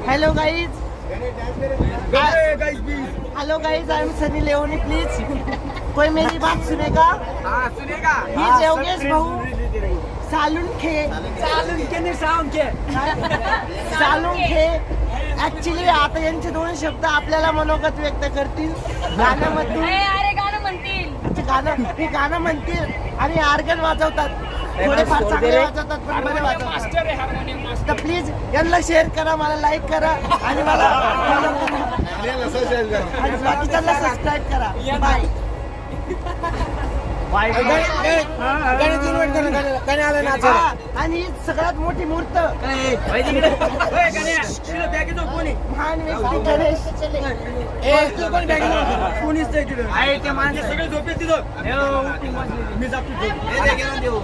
Hello guys, hello guys, I am Sunny Leone, please कोई मेरी बात सुनेगा? सुनेगा। प्लीज योगेश भाऊ सालून खे ऍक्च्युली आता यांचे दोन शब्द आपल्याला मनोगत व्यक्त करतील गाण्यामधून. अरे गाणं म्हणतील, हे गाणं म्हणतील आणि ऑर्गन वाजवतात, थोडेफार चांगले वाजवतात पण बरे वाजवतात. तर प्लीज यांना शेअर करा, मला लाईक करा आणि मला आणि बाकीच्यांना सबस्क्राईब करा. बाय. आणि सगळ्यात मोठी मूर्त महान व्यक्ती गणेश. कोणीच नाही तिथं. आहे ते माणसं सगळे झोपेत तिथं. मी जातो.